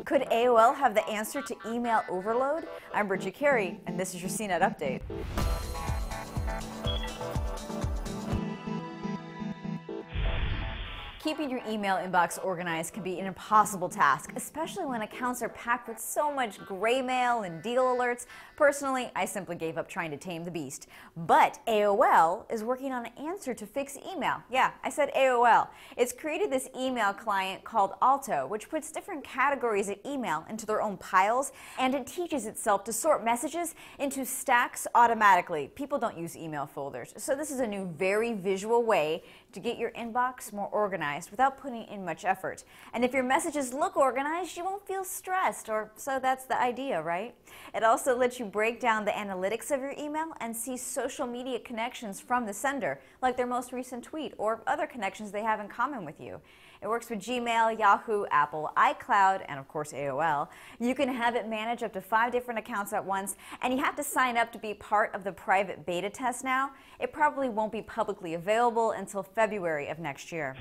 Could AOL have the answer to email overload? I'm Bridget Carey, and this is your CNET Update. Keeping your email inbox organized can be an impossible task, especially when accounts are packed with so much gray mail and deal alerts. Personally, I simply gave up trying to tame the beast. But AOL is working on an answer to fix email. Yeah, I said AOL. It's created this email client called Alto, which puts different categories of email into their own piles, and it teaches itself to sort messages into stacks automatically. People don't use email folders, so this is a new, very visual way to get your inbox more organized without putting in much effort. And if your messages look organized, you won't feel stressed, or so that's the idea, right? It also lets you break down the analytics of your email and see social media connections from the sender, like their most recent tweet or other connections they have in common with you. It works with Gmail, Yahoo, Apple, iCloud, and of course AOL. You can have it manage up to 5 different accounts at once, and you have to sign up to be part of the private beta test now. It probably won't be publicly available until February of next year.